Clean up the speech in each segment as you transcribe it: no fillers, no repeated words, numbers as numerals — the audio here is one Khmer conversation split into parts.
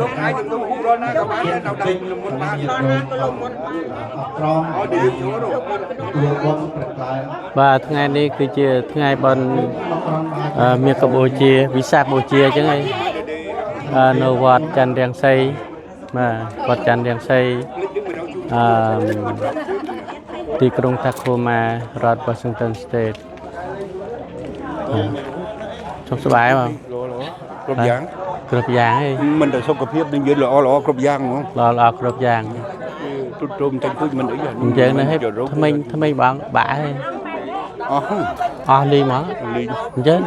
លោកឯងទៅហូបរណាក៏បានដែរដល់ចេញមុនបានរណាក៏លំមុនត្រង់ឲ្យឌីចូលទទួលបងប្រកាសបាទថ្ងៃនេះគឺជាថ្ងៃបុណ្យមាឃបូជាវិសាខបូជាអញ្ចឹងហើយនៅវត្តច័ន្ទរាំងសីបាទវត្តច័ន្ទរាំងសីទីក្រុង Tacoma រដ្ឋ Washington State ជុំសប្បាយបងគ្រប់យ៉ាងហើយមិនតែសុខភាពនឹងយើងល្អគ្រប់យ៉ាងហ្មងល្អគ្រប់យ៉ាងទុំទុំតែគួយមិនអីអញ្ចឹងណាហេថ្មីបងបាក់ហើយអស់លីងមកលីងអញ្ចឹង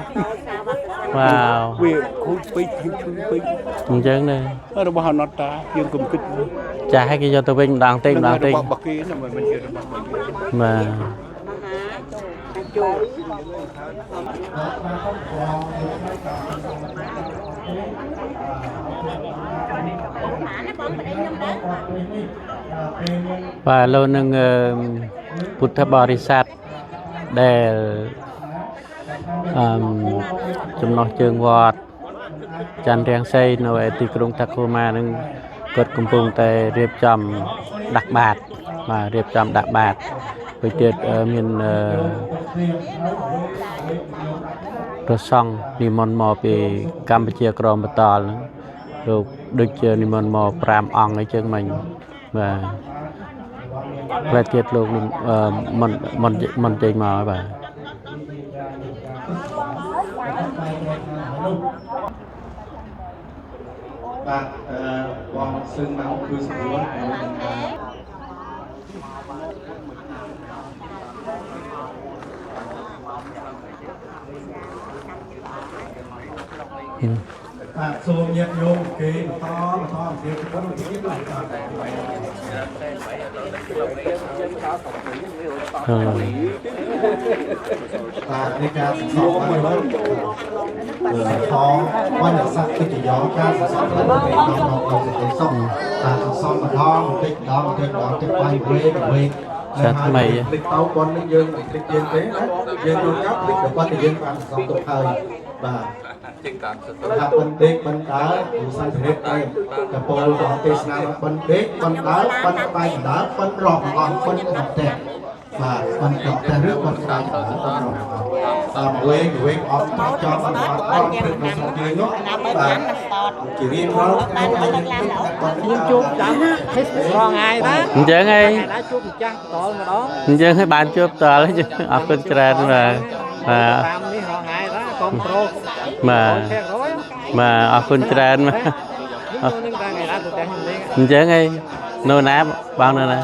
វ៉ាវវាគួយពេកឈឺពេកអញ្ចឹងណារបស់អណត្តាយើងកុំគិតចាស់ឲ្យគេយកទៅវិញម្ដងតិចម្ដងតិចរបស់គេណាមិនជារបស់យើងបាទបាទលោកនឹងពុទ្ធបរិស័ទដែលចំណោះជើងវត្តច័ន្ទរាំងសីនៅឯទីក្រុង Tacoma នឹងគាត់កំពុងតែរៀបចំដាក់បាតរៀបចំដាក់បាតពេលទៀតមានព្រះសង្ឃនិមន្តមកពីកម្ពុជាក្រមបតលហ្នឹងលោកដូចជានិមន្តមក5អង្គអីចឹងមិញបាទពេលទៀតលោកមិនចេញមកហើយបាទបងសឹងមកគឺស្រួលសូមញាតិញោមគេបន្តអំពីពុទ្ធវិជ្ជាបាទនៃការសន្សំរបស់ផងបញ្ញស័ក្តិកិច្ចយោការសន្សំរបស់ក្នុងសេចក្តីសុខការសន្សំម្ដងបន្តិចបាយវេសាថ្មីភ្លេចតោប៉ុននេះយើងមិនភ្លេចយើងទេណាយើងយកកាប់ភ្លេចតែប៉ុនដែលយើងបានសន្សំទុកហើយបាទថាបណ្ឌិតបណ្ដាឧស្សាហកម្មឯងតពលរបស់ទេសនាបណ្ឌិតបណ្ដាបណ្ដាបាយបណ្ដាបណ្ដារកអស់បណ្ដាផ្ទះបាទបណ្ដាផ្ទះឬបណ្ដាវេអត់ចង់អត់ព្រឹកនៅស្រុកយើងនោះបាទជារៀងរាល់ថ្ងៃយើងជួបចាំរងថ្ងៃណាអញ្ចឹងហើយជួបម្ចាស់តលម្ដងអញ្ចឹងហើយបានជួបតលអរគុណច្រើនបាទតាមនេះរងថ្ងៃណាកុំប្រូបាទអរគុណច្រើនបាទអញ្ចឹងហើយនៅណាបងនៅណា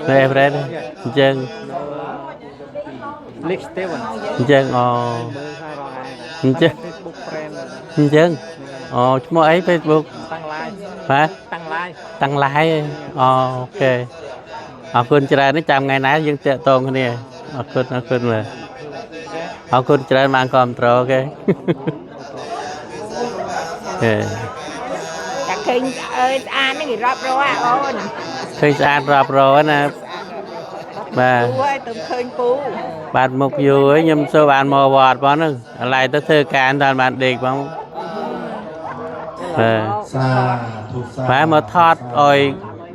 នៅអេវរ៉េតអញ្ចឹងNick Steven អញ្ចឹងអញ្ចឹងឈ្មោះអី Facebook តាំង live បាទតាំង live អូខេអរគុណច្រើនចាំថ្ងៃណាយើងតាក់ទងគ្នាអរគុណបាទអរគុណច្រើនបានគ្រប់ត្រគេតែឃើញស្អាតនេះគេរាប់រយអូនឃើញស្អាតរាប់រយណាបាទទៅឃើញពូបាទមកយូរហើយខ្ញុំសូវបានមកវត្តបងហ្នឹងឥឡូវទៅធ្វើការតាមបានដេកបងបាទមកថតឲ្យ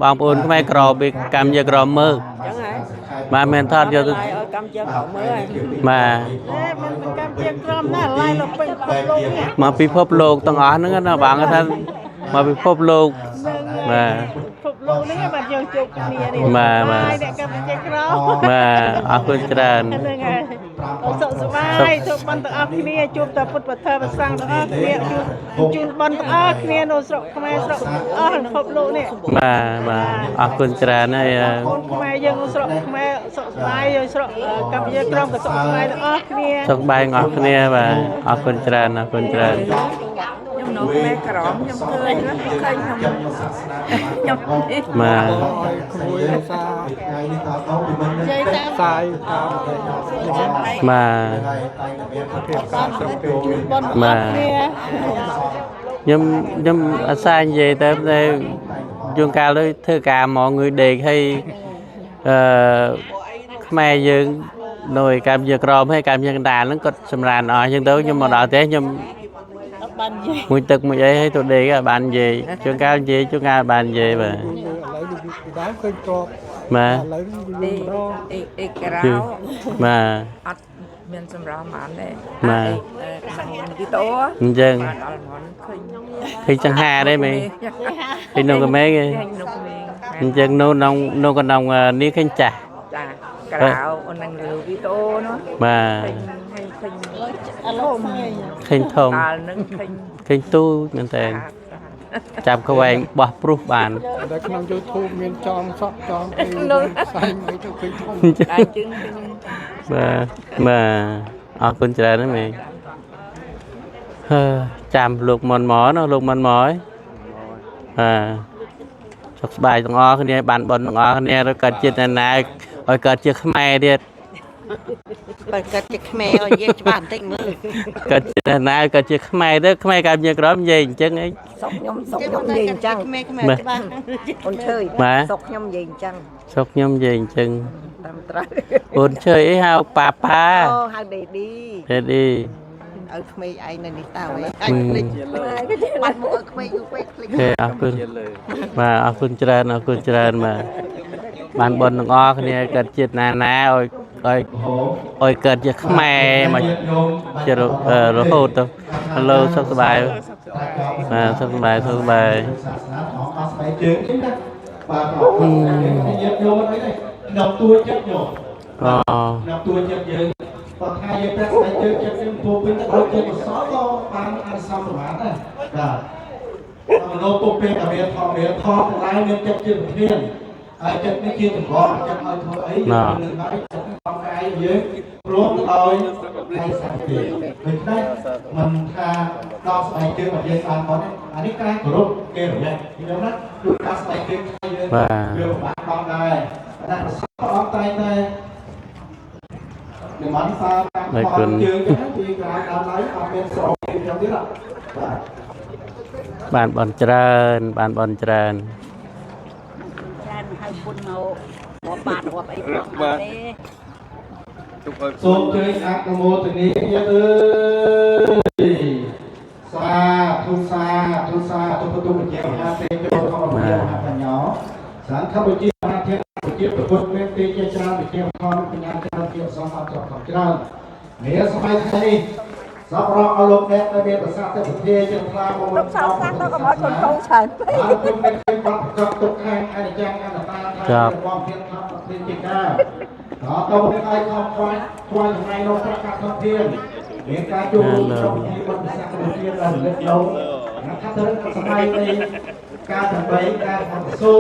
បងប្អូនខ្មែរក្រពីកម្មជាក្រមើលចឹងហើយបាទមែនថតយកទៅកម្មជាក្រមើលហើយបាទកម្មជាក្រមណាឡាយលោកពេញពិភពលោកនេះមកពិភពលោកទាំងអស់ហ្នឹងណាបងថាមកពិភពលោកបាទពិភពលោកនេះបាទយើងជួបគ្នានេះបាទអ្នកកម្មជាក្រមបាទអរគុណច្រើនហ្នឹងហើយសុខសប្បាយជួបបានទាំងអស់គ្នាជួបតែពុទ្ធបទប្រសង្ឃទាំងអស់គ្នាជួបបានទាំងអស់គ្នានៅស្រុកខ្មែរស្រុកអស់ពិភពលោកនេះបាទអរគុណច្រើនហើយកូនខ្មែរយើងស្រុកខ្មែរសុខសប្បាយយើងស្រុកកម្ពុជាក្រមក៏សុខសប្បាយទាំងអស់គ្នាសុខសប្បាយទាំងអស់គ្នាបាទអរគុណច្រើនខ្ញុំនៅខ្មែរក្រមខ្ញុំឃើញខ្ញុំបាទសាយបាទខ្ញុំអាសានិយាយទៅជួនកាលដូចធ្វើការមកងើយដេកហើយខ្មែរយើងនៅកម្ពុជាក្រមហើយកម្ពុជាកណ្ដាលហ្នឹងគាត់សម្រានអស់អញ្ចឹងទៅខ្ញុំមកដល់ផ្ទះខ្ញុំ ban gì mùi tực mùi ấy hay tụi đi à bạn gì chương cao gì chương cao bạn gì mà đá khơi trộm mà lấy cái rau mà ắt miền sầm rau mán đấy mà đi tố dân mà đó là món khơi khi chẳng hà đấy mày khi nông cái mấy cái dân nông còn nông ní khanh chả chả cái rau còn đang lừa đi tố nó mà alo mai khanh thom khanh tu nên tên chạm khâu anh bỏ proof bàn តែក្នុង YouTube មានចងសក់ចងអីផ្សាយមិនទៅឃើញធំ mà ở con trai đó mày chạm luộc mòn mó nó luộc mòn mỏi sọc bài tông o cái này bàn bồn tông o cái này rồi cần chuyện này rồi cần chuyện mày đi bà cắt cái mèo gì cho bạn tinh nữa cần chuyện này cần chuyện mày đó mày làm việc đó gì chứ ấy sọc nhom gì chăng con chơi mà sọc nhom gì chăng sọc nhom gì chừng ôn chơi ấy hao pa hai đi đi ở khmei ai này đi tao ấy anh bắt mua ở khmei quay ở phương trần mà bàn bồn tông o cái này cần chuyện nà ôi cần chuyện mày mà chưa rồi hốt đâu hello sắp bài mà sắp bài đọc tua chất nhổ ờ đọc tua chất dữ còn hai giờ các bạn chơi chất dữ phô biến các bạn chơi một số to bán ăn xong rồi bán này là nó phô biến ở miền thọ lái miền chất dữ thiên chất này kia từng có chất hơi thôi ấy đừng nói chất không ai dưới rốt thôi hay sản phẩm mình đây mình đo bài chơi mà chơi ăn có đấy anh ấy cái của rốt kia rồi đây thì đâu đó chúng ta bài chơi và bạn con này đang sắp tay này để bắn pha còn chưa cái thì đã lấy ở bên sổ trong tiếng ạ bàn bồn trần hai quân màu có bạn hoặc ấy xôm chơi ác mô từนี้ơi xa thu tu một chiều hai tên cho không một chiều hai phần nhỏ sáng khắp một chiều hai thiên một chiều của quân bên tây chơi cha một chiều conเป็นงานการเกี่ยวสองมาจอดของเราเนี่ยสมัยไทยสอบรองอารมณ์แดงในภาษาแต่ประเทศจะพาโมนสาวสาวต้องกับคนเขาใช้คุณเป็นคนปรับกับตกแข่งอันยังอันตาไทยมองเพียงทำเป็นจริงได้ต่อตัวเป็นไอ้ความควายในโลกประกาศท่องเที่ยวเหตุการณ์จูงช่องที่บนภาษาประเทศเราเล็กลงนะครับเธอสมัยในการทำใบการทำสู้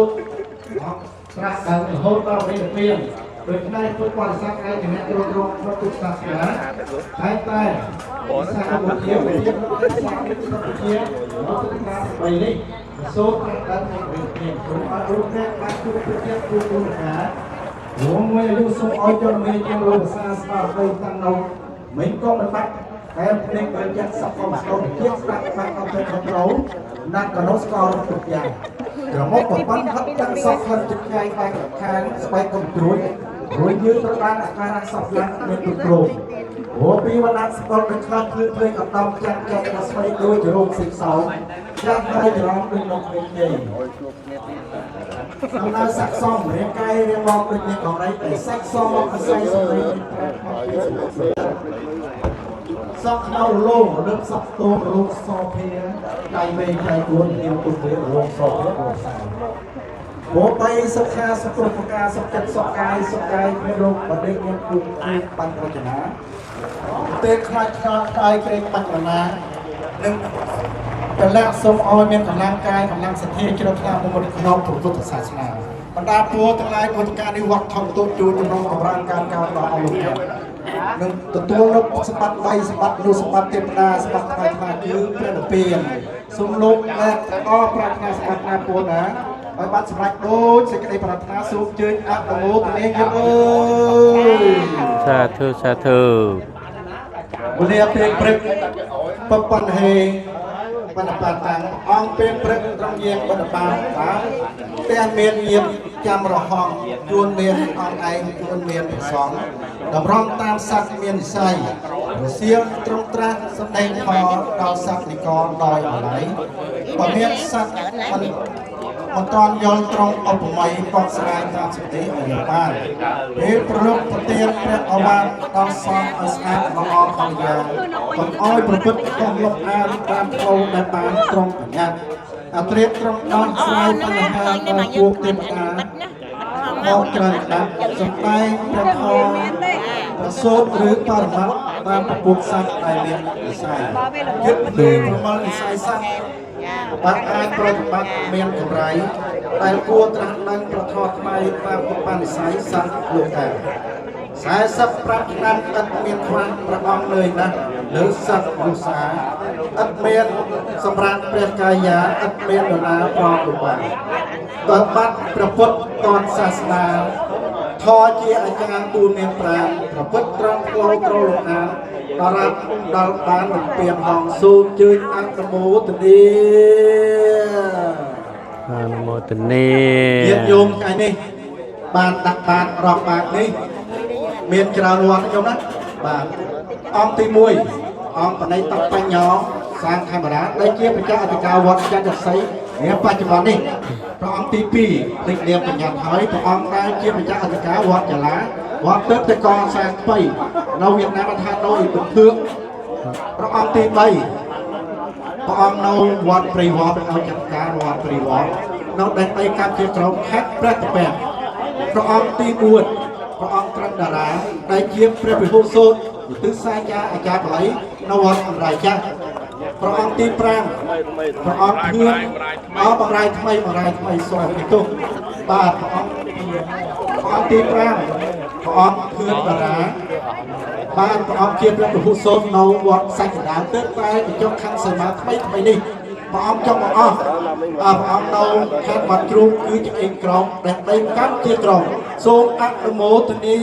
ตรัสการโหดเราในเปลี่ยนโดยในทุกวันสักไอ้ถึงแม้ตรงพระพุทธศาสนาใช้ใต้สร้างบุญเที่ยวไปเที่ยวสร้างบุญเที่ยวเราต้องการไปนี่สู้การทำเป็นเปลี่ยนผมอารุณแม่การทุกเที่ยวทุกคนหาหัวมวยลูกทรงอ้อยจนเมย์จนลงซาสปาไปตั้งนงเหมือนก็มันปักแต่เพลงเป็นยักษ์สับของเขาเทียบสักปักเอาไปของเรานักกระโดดสกอร์ตุกใหญ่กระมกกับปั้นพัดตั้งสับคนจุดใหญ่ไปกับแขนสไปกลมกรุยรวยยืดตะการอาการสับยันเป็นตุกโกรงหัวปีวันนั้นสกอร์เป็นคลาดคลื่นเพลงกับตอมจังแกะมาสไปโดยจะลง12ยักษ์ให้จะร้องเป็นนกเป็นใหญ่เราสักซ่อมเรียงไกลเรียงมองเป็นยังของไรแต่สักซ่อมอาศัยสมัยสักเข้าโล่เริ่มสักตัวโล่โซเพียใจเมย์ใจกวนเดียวตุ่มเดียวโล่โซเพียโล่สาวหัวไปสักแค่สักตัวประกาศสักจัดสักกายไม่รู้ประเด็นยังคุมปันปัญหาเตะคลายเกรงปัญหาหนึ่งแต่แรกสมออยเป็นกำลังกายกำลังสติที่เราทำบนขนมถูกพุทธศาสนาบรรดาตัวทั้งหลายบนการในวัดทองตัวจูจำลองกับร่างการต่อเอาลงเนี่ยหนึ่งตัวลบสปัดใบสปัดดูสปัดเต็มนาสปัดไฟมาคือเปลี่ยนเปลี่ยนสมลุกและก็ปรารถนาสปัดนาปวนะไปบัดสมัยโดยสิ่งใดปรารถนาสูบเจริญอัตโนตัวเองเยอะเลยสาธุวันนี้เป็นเปรตปปันเฮ បណ្ឌបាតាំងអង្គពេលព្រឹកត្រង់យាងបណ្ឌបាតាទាំងមានញាតចាំរហងជួនមានអង្គឯងជួនមានប្រសងតម្រង់តាមសត្វមាននិស័យរសៀលត្រង់ត្រាស់សម្ដែងខដល់សត្វនិកដោយអឡ័យបើមានសត្វមិនតាន់យល់ត្រង់ឧបមាបកស្រាយតាមសេចក្តីឲ្យបានពេលប្រលប់ប្រទានព្រះអវាទដល់សពឲ្យស្អាតល្អផងយ៉ាងកុំឲ្យប្រព្រឹត្តខុសលុបអានតាមផ្លូវដែលបានត្រង់បញ្ញត្តិអត្រាត្រង់ដល់ស្រាយបញ្ហាដល់ពួកទេវតាមកច្រើនដាក់សំដែងព្រះធម៌ប្រសូតឬបរមត្តតាមប្រពុកសត្វដែលមាននិស័យគិតលើប្រមាណនិស័យសត្វបាត់អាចប្រតិបត្តិមានកម្រៃដែលគួរត្រាស់ដឹងប្រធមថ្មីតាមពុបនិស័យសត្វលោកតា40ប្រាក់ឆ្នាំឥតមានខ្វះព្រះអង្គលើណាស់លើសត្វមុសាឥតមានសម្រាប់ព្រះកាយាឥតមានដណាប្រពុបានដល់បាត់ព្រះពុទ្ធតនសាសនាធរជាអាចារ្យទូលមានប្រាជ្ញប្រពុតត្រង់ផ្លូវត្រលអាដល់រាប់ដល់បាននឹងពៀនហងសូនជើញអនុមោទនីអនុមោទនី ញាតិញោមថ្ងៃនេះបានដាក់បាតរកបាតនេះមានច្រើនវត្តខ្ញុំណាបាទអង្គទី1អង្គបណៃតបញ្ញោសាងខេមរាដែលជាព្រះអធិការវត្តចន្ទសីនាបច្ចុប្បន្ននេះព្រះអង្គទី2លេខនាមបញ្ញត្តិហើយព្រះអង្គដែលជាព្រះអធិការវត្តចាឡាវត្តទឹកតកសាស្បៃនៅវៀតណាមថាដោយពធឿកព្រះអង្គទី3ព្រះអង្គនៅវត្តព្រៃវត្តឲ្យចាត់ការវត្តព្រៃវត្តនៅដែនដីកម្ពុជាក្រោមខេត្តព្រះតពាំងព្រះអង្គទី4ព្រះអង្គត្រឹមតារាដែលជាព្រះវិហុសូត្រទិសាចាអាចារ្យបល័យនៅវត្តអមរាយចាស់ព្រះអង្គទី5ព្រះអង្គធឿនបរាយថ្មីសូមទុកបាទព្រះអង្គទី5ព្រះអង្គធឿនតារាបានព្រះអង្គជាព្រះវិហុសូត្រនៅវត្តសាច់កណ្ដាលទើបតែបញ្ចុះខណ្ឌសីមាថ្មីនេះព្រះអង្គចង់មកអស់ព្រះអង្គនៅខេត្តបាត់ជ្រូកគឺជាឯកក្រមដែលដីកម្ពុជាក្រមសូមអនុមោទនី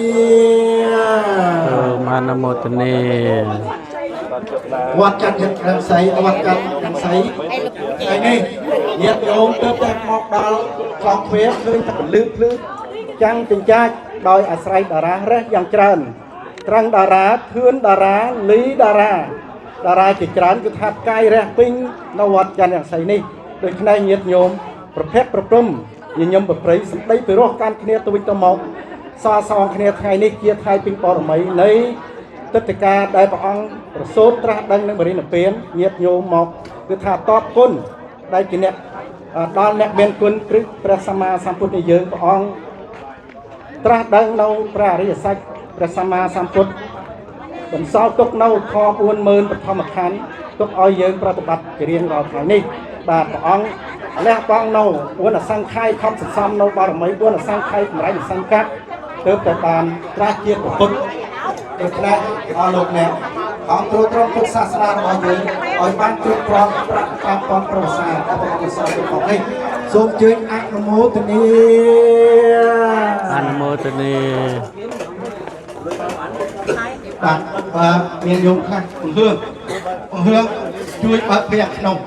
អនុមោទនីវត្តចន្ទរង្សីវត្តចន្ទរង្សីថ្ងៃនេះញាតិញោមទើបតែមកដល់ខ្លងទ្វារឃើញតែពលឺភ្លឺចាំងចិញ្ចាចដោយអាស្រ័យតារារះយ៉ាងច្រើនត្រង់តារាធឿនតារាលីតារាជាច្រើនគឺថាផ្កាយរះពេញនៅវត្តចន្ទរង្សីនេះដូច្នេះញាតិញោមប្រភេទប្រព្រំញញឹមប្រព្រៃសម្ដីពិរោះកាន់គ្នាទៅវិញទៅមកសងគ្នាថ្ងៃនេះជាថ្ងៃពេញបរមីនៃទិដ្ឋការដែលព្រះអង្គប្រសូតត្រាស់ដឹងនឹងបរិនិព្វានញាតិញោមមកគឺថាតបគុណដែលជាអ្នកដល់អ្នកមានគុណព្រឹកព្រះសម្មាសម្ពុទ្ធយើងព្រះអង្គត្រាស់ដឹងនៅព្រះអរិយសច្ចព្រះសម្មាសម្ពុទ្ធបន្សល់ទុកនៅខ40000បឋមខណ្ឌទុកឲ្យយើងប្រតិបត្តិជារៀងរាល់ថ្ងៃនេះបាទព្រះអង្គលះបង់នៅ4អសង្ខ័យខំសន្សំនៅបារមី4អសង្ខ័យកម្រៃសង្កត់ទើបតែបានត្រាស់ជាពុទ្ធដូច្នេះអរលោកអ្នកអង្គទ្រទ្រង់ពុទ្ធសាសនារបស់យើងឲ្យបានគ្រប់គ្រាន់ប្រាក់តាមពន្ធប្រវត្តិសាស្ត្ររបស់ព្រះសង្ឃរបស់នេះសូមជើញអនុមោទនីអនុមោទនីបាទមានយងខ្លះពង្រឿងជួយបើកផ្ទះក្នុង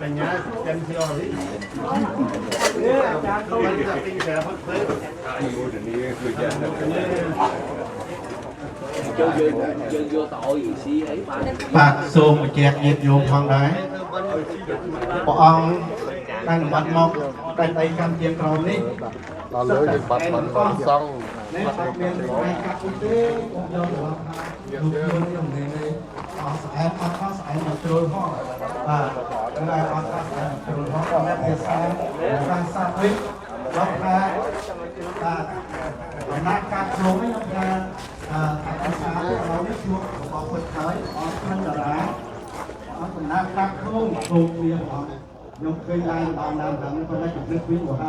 បញ្ញាចិនជាអរិយបាទសូមបញ្ជាក់ញាតិញោមផងដែរព្រះអង្គបានបាត់មកតែដីកម្ពុជាក្រមនេះដល់លើយើងបាត់មិនសង់នេះអត់មានឯកាប់ទេខ្ញុំយករបស់ខ្ញុំនេះអស់ស្អែកអត់ខុសស្អែកមកត្រួលផងបាទតែអត់ខុសស្អែកមកត្រួលផងតែភាសាសាស្ត្រវិញដល់ថាបាទដំណាក់កាលខ្លួននេះខ្ញុំថាភាសារបស់នេះជួបរបស់ពុទ្ធហើយអត់ខាងតារាអត់ដំណាក់កាលខ្លួនគ្រូវារបស់ខ្ញុំឃើញឡើងដល់ដើមហ្នឹងប៉ុន្តែជំនឿវិញមហា